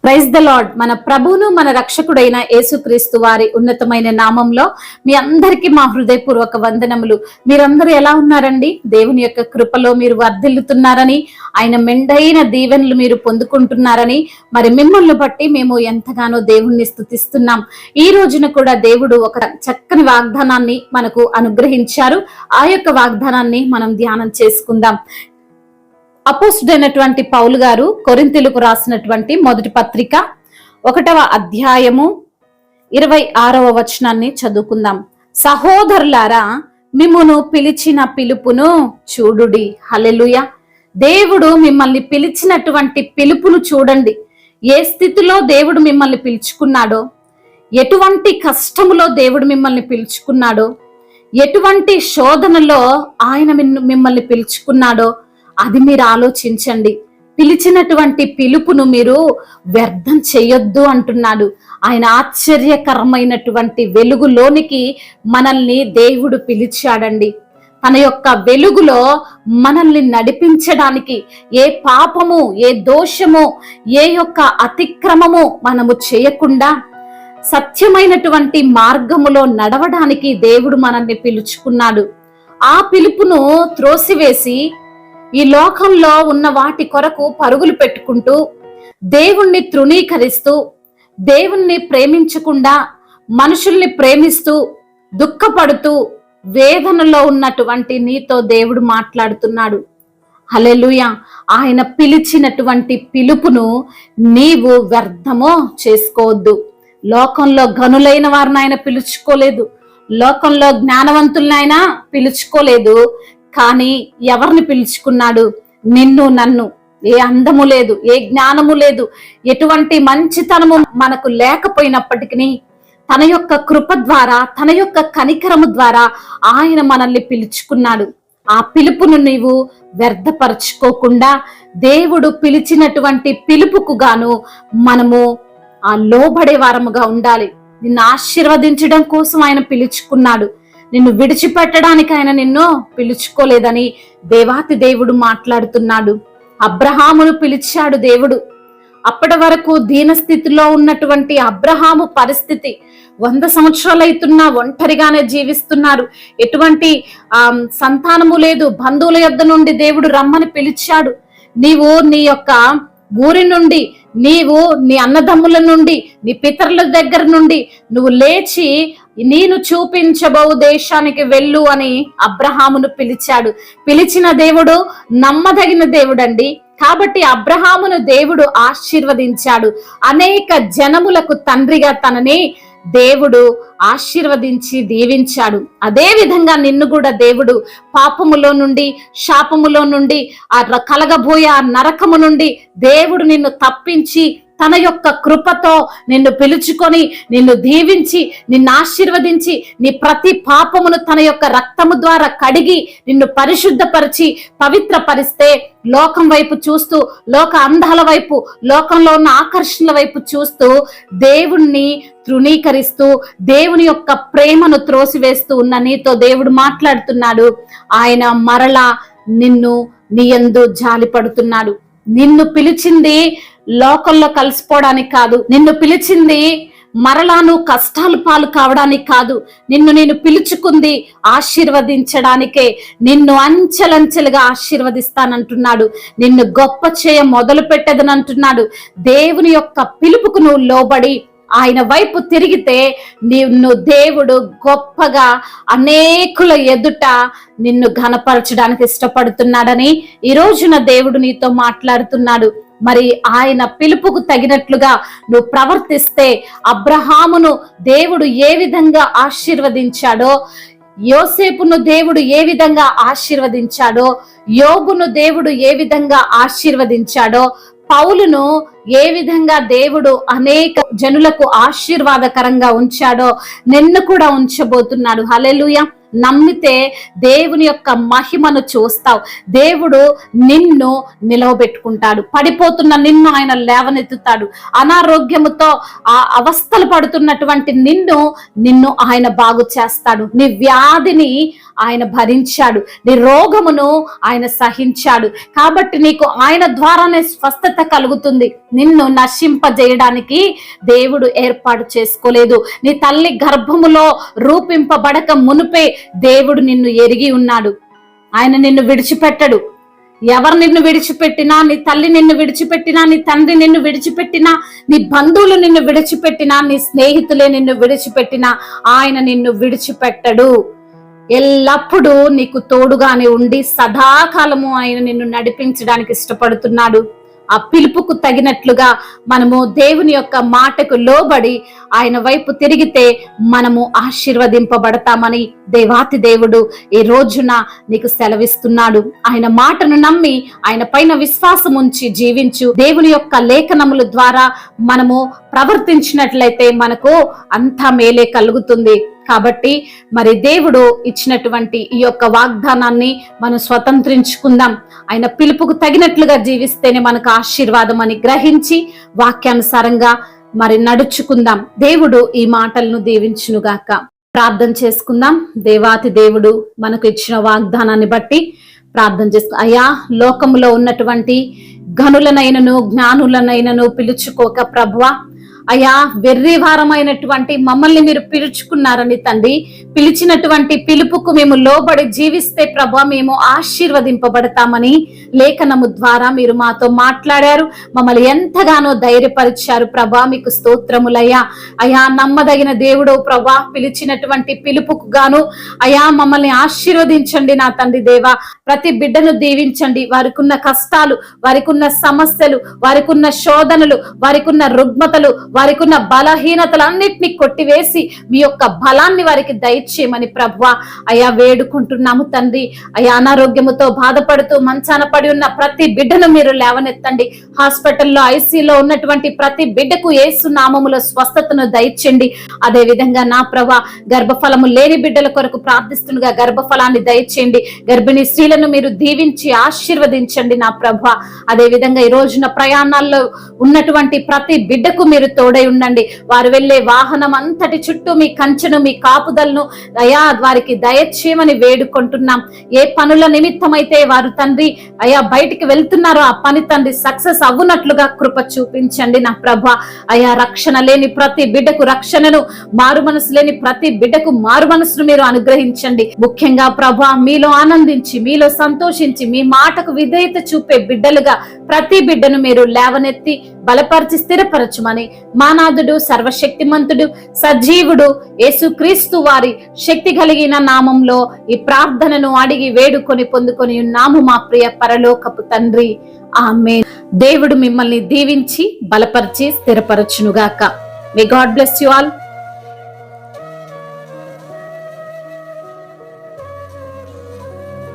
Praise the lord. మన ప్రభువును మన రక్షకుడైన యేసుక్రీస్తు వారి ఉన్నతమైన నామంలో మీ అందరికీ మా హృదయపూర్వక వందనములు. మీరందరూ ఎలా ఉన్నారండి? దేవుని యొక్క కృపలో మీరు వర్ధిల్లుతున్నారని, ఆయన మెండైన దీవెనలు మీరు పొందుకుంటున్నారని, మరి మిమ్మల్ని బట్టి మేము ఎంతగానో దేవుణ్ణి స్తుతిస్తున్నాం. ఈ రోజున కూడా దేవుడు ఒక చక్కని వాగ్దానాన్ని మనకు అనుగ్రహించారు. ఆ యొక్క వాగ్దానాన్ని మనం ధ్యానం చేసుకుందాం. అపోస్తుడైనటువంటి పౌలు గారు కొరింథీయులకు రాసినటువంటి మొదటి పత్రిక 1వ అధ్యాయము 26వ వచనాన్ని చదువుకుందాం. సహోదరులారా, మిమ్మును పిలిచిన పిలుపును చూడుడి. హల్లెలూయా. దేవుడు మిమ్మల్ని పిలిచినటువంటి పిలుపును చూడండి. ఏ స్థితిలో దేవుడు మిమ్మల్ని పిలుచుకున్నాడో, ఎటువంటి కష్టములో దేవుడు మిమ్మల్ని పిలుచుకున్నాడో, ఎటువంటి శోధనలో ఆయన మిమ్మల్ని పిలుచుకున్నాడో అది మీరు ఆలోచించండి. పిలిచినటువంటి పిలుపును మీరు వ్యర్థం చేయొద్దు అంటున్నాడు. ఆయన ఆశ్చర్యకరమైనటువంటి వెలుగులోనికి మనల్ని దేవుడు పిలిచాడండి. తన యొక్క వెలుగులో మనల్ని నడిపించడానికి ఏ పాపము, ఏ దోషము, ఏ యొక్క అతిక్రమము మనము చేయకుండా సత్యమైనటువంటి మార్గములో నడవడానికి దేవుడు మనల్ని పిలుచుకున్నాడు. ఆ పిలుపును త్రోసివేసి ఈ లోకంలో ఉన్న వాటి కొరకు పరుగులు పెట్టుకుంటూ, దేవుణ్ణి తృణీకరిస్తూ, దేవుణ్ణి ప్రేమించకుండా మనుషుల్ని ప్రేమిస్తూ, దుఃఖపడుతూ, వేదనలో ఉన్నటువంటి నీతో దేవుడు మాట్లాడుతున్నాడు. హల్లెలూయా. ఆయన పిలిచినటువంటి పిలుపును నీవు వ్యర్థమో చేసుకోవద్దు. లోకంలో గనులైన వారిని ఆయన పిలుచుకోలేదు, లోకంలో జ్ఞానవంతుల్ని ఆయన పిలుచుకోలేదు. కానీ ఎవరిని పిలుచుకున్నాడు? నిన్ను, నన్ను. ఏ అందము లేదు, ఏ జ్ఞానము లేదు, ఎటువంటి మంచితనము మనకు లేకపోయినప్పటికీ తన యొక్క కృప ద్వారా, తన యొక్క కనికరము ద్వారా ఆయన మనల్ని పిలుచుకున్నాడు. ఆ పిలుపును నీవు వ్యర్థపరచుకోకుండా దేవుడు పిలిచినటువంటి పిలుపుకు గాను మనము ఆ లోబడే వారముగా ఉండాలి. నిన్ను ఆశీర్వదించడం కోసం ఆయన పిలుచుకున్నాడు. నిన్ను విడిచిపెట్టడానికి ఆయన నిన్ను పిలుచుకోలేదని దేవాతి దేవుడు మాట్లాడుతున్నాడు. అబ్రహామును పిలిచాడు దేవుడు. అప్పటి వరకు దీనస్థితిలో ఉన్నటువంటి అబ్రహాము పరిస్థితి, 100 సంవత్సరాలు అవుతున్నా ఒంటరిగానే జీవిస్తున్నారు. ఎటువంటి సంతానము లేదు. బంధువుల యొద్ద నుండి దేవుడు రమ్మని పిలిచాడు. నీవు నీ యొక్క ఊరి నుండి, నీవు నీ అన్నదమ్ముల నుండి, నీ పితరుల దగ్గర నుండి నువ్వు లేచి నేను చూపించబో దేశానికి వెళ్ళు అని అబ్రహామును పిలిచాడు. పిలిచిన దేవుడు నమ్మదగిన దేవుడండి. కాబట్టి అబ్రహామును దేవుడు ఆశీర్వదించాడు. అనేక జనములకు తండ్రిగా తనని దేవుడు ఆశీర్వదించి దీవించాడు. అదే విధంగా నిన్ను కూడా దేవుడు పాపములో నుండి, శాపములో నుండి, ఆ కలగబోయే ఆ నరకము నుండి దేవుడు నిన్ను తప్పించి తన యొక్క కృపతో నిన్ను పిలుచుకొని, నిన్ను దీవించి, నిన్ను ఆశీర్వదించి, నీ ప్రతి పాపమును తన యొక్క రక్తము ద్వారా కడిగి నిన్ను పరిశుద్ధపరిచి పవిత్రపరిస్తే, లోకం వైపు చూస్తూ, లోక అందాల వైపు, లోకంలో ఉన్న ఆకర్షణల వైపు చూస్తూ దేవుణ్ణి తృణీకరిస్తూ, దేవుని యొక్క ప్రేమను త్రోసివేస్తూ ఉన్న నీతో దేవుడు మాట్లాడుతున్నాడు. ఆయన మరలా నిన్ను నీ యందు జాలి పడుతున్నాడు. నిన్ను పిలిచింది లోకంలో కలిసిపోవడానికి కాదు. నిన్ను పిలిచింది మరలా నువ్వు కష్టాలు పాలు కావడానికి కాదు. నేను పిలుచుకుంది ఆశీర్వదించడానికే. నిన్ను అంచెలంచెలుగా ఆశీర్వదిస్తానంటున్నాడు. నిన్ను గొప్ప చేయ మొదలు పెట్టదనంటున్నాడు. దేవుని యొక్క పిలుపుకు నువ్వు లోబడి ఆయన వైపు తిరిగితే నిన్ను దేవుడు గొప్పగా అనేకుల ఎదుట నిన్ను ఘనపరచడానికి ఇష్టపడుతున్నాడని ఈ రోజున దేవుడు నీతో మాట్లాడుతున్నాడు. మరి ఆయన పిలుపుకు తగినట్లుగా నువ్వు ప్రవర్తిస్తే, అబ్రహామును దేవుడు ఏ విధంగా ఆశీర్వదించాడో, యోసేపును దేవుడు ఏ విధంగా ఆశీర్వదించాడో, యోబును దేవుడు ఏ విధంగా ఆశీర్వదించాడో, పౌలును ఏ విధంగా దేవుడు అనేక జనులకు ఆశీర్వాదకరంగా ఉంచాడో నిన్ను కూడా ఉంచబోతున్నాడు. హల్లెలూయా. నమ్మితే దేవుని యొక్క మహిమను చూస్తావు. దేవుడు నిన్ను నిలవబెట్టుకుంటాడు. పడిపోతున్న నిన్ను ఆయన లేవనెత్తుతాడు. అనారోగ్యముతో ఆ అవస్థలు పడుతున్నటువంటి నిన్ను ఆయన బాగు చేస్తాడు. నీ వ్యాధిని ఆయన భరించాడు, నీ రోగమును ఆయన సహించాడు. కాబట్టి నీకు ఆయన ద్వారానే స్వస్థత కలుగుతుంది. నిన్ను నశింపజేయడానికి దేవుడు ఏర్పాటు చేసుకోలేదు. నీ తల్లి గర్భములో రూపింపబడక మునుపే దేవుడు నిన్ను ఎరిగి ఉన్నాడు. ఆయన నిన్ను విడిచిపెట్టడు. ఎవరు నిన్ను విడిచిపెట్టినా, నీ తల్లి నిన్ను విడిచిపెట్టినా, నీ తండ్రి నిన్ను విడిచిపెట్టినా, నీ బంధువులు నిన్ను విడిచిపెట్టినా, నీ స్నేహితులే నిన్ను విడిచిపెట్టినా ఆయన నిన్ను విడిచిపెట్టడు. ఎల్లప్పుడూ నీకు తోడుగానే ఉండి సదాకాలము ఆయన నిన్ను నడిపించడానికి ఇష్టపడుతున్నాడు. ఆ పిలుపుకు తగినట్లుగా మనము దేవుని యొక్క మాటకు లోబడి ఆయన వైపు తిరిగితే మనము ఆశీర్వదింపబడతామని దేవాతి దేవుడు ఈ రోజున నీకు సెలవిస్తున్నాడు. ఆయన మాటను నమ్మి ఆయన పైన విశ్వాసం ఉంచి జీవించు. దేవుని యొక్క లేఖనముల ద్వారా మనము ప్రవర్తించినట్లయితే మనకు అంతా మేలే కలుగుతుంది. కాబట్టి మరి దేవుడు ఇచ్చినటువంటి ఈ యొక్క వాగ్దానాన్ని మనం స్వతంత్రించుకుందాం. ఆయన పిలుపుకు తగినట్లుగా జీవిస్తేనే మనకు ఆశీర్వాదం అని గ్రహించి వాక్యానుసారంగా మరి నడుచుకుందాం. దేవుడు ఈ మాటలను దీవించునుగాక. ప్రార్థన చేసుకుందాం. దేవాతి దేవుడు మనకు ఇచ్చిన వాగ్దానాన్ని బట్టి ప్రార్థన చేసుకు. అయ్యా, లోకములో ఉన్నటువంటి ఘనులనైనను జ్ఞానులనైనను పిలుచుకోక ప్రభువా, అయ్యా వెర్రివారమైనటువంటి మమ్మల్ని మీరు పిలుచుకున్నారని తండ్రి, పిలిచినటువంటి పిలుపుకు మేము లోబడి జీవిస్తే ప్రభా మేము ఆశీర్వదింపబడతామని లేఖనము ద్వారా మీరు మాతో మాట్లాడారు. మమ్మల్ని ఎంతగానో ధైర్యపరిచారు ప్రభా. మీకు స్తోత్రములయ్యా. అయా నమ్మదగిన దేవుడు ప్రభా, పిలిచినటువంటి పిలుపుకు గాను అయా మమ్మల్ని ఆశీర్వదించండి నా తండ్రి దేవా. ప్రతి బిడ్డను దీవించండి. వారికి ఉన్న కష్టాలు, వారికి ఉన్న సమస్యలు, వారికి ఉన్న శోధనలు, వారికి ఉన్న రుగ్మతలు, వారికి ఉన్న బలహీనతలన్నిటినీ కొట్టివేసి మీ యొక్క బలాన్ని వారికి దయచేయమని ప్రభువా అయా వేడుకుంటున్నాము తండ్రి. అయా అనారోగ్యముతో బాధపడుతూ మంచాన పడి ఉన్న ప్రతి బిడ్డను మీరు లేవనెత్తండి. హాస్పిటల్లో ఐసీలో ఉన్నటువంటి ప్రతి బిడ్డకు యేసు నామములో స్వస్థతను దయచేయండి. అదే విధంగా నా ప్రభా గర్భఫలము లేని బిడ్డల కొరకు ప్రార్థిస్తుండగా గర్భఫలాన్ని దయచేయండి. గర్భిణీ స్త్రీలను మీరు దీవించి ఆశీర్వదించండి నా ప్రభా. అదే విధంగా ఈ రోజున ప్రయాణాల్లో ఉన్నటువంటి ప్రతి బిడ్డకు మీరు తోడై ఉండండి. వారు వెళ్లే వాహనం అంతటి చుట్టూ మీ కంచెను, మీ కాపుదలను అయా వారికి దయచేయమని వేడుకుంటున్నాం. ఏ పనుల నిమిత్తమైతే వారు తండ్రి అయా బయటికి వెళ్తున్నారో ఆ పని తండ్రి సక్సెస్ అవ్వనట్లుగా కృప చూపించండి నా ప్రభా. అయా రక్షణ లేని ప్రతి బిడ్డకు రక్షణను, మారు మనసు లేని ప్రతి బిడ్డకు మారు మనసును మీరు అనుగ్రహించండి. ముఖ్యంగా ప్రభా మీలో ఆనందించి, మీలో సంతోషించి, మీ మాటకు విధేయత చూపే బిడ్డలుగా ప్రతి బిడ్డను మీరు లేవనెత్తి బలపరిచి స్థిరపరచుమని మానాథుడు, సర్వశక్తిమంతుడు, సజీవుడు యేసుక్రీస్తు వారి శక్తి కలిగిన నామంలో ఈ ప్రార్థనను అడిగి వేడుకొని పొందుకొని ఉన్నాము మా ప్రియ పరలోకపు తండ్రి. ఆమేన్. దేవుడు మిమ్మల్ని దీవించి బలపరిచి స్థిరపరచునుగాక. May God bless you all.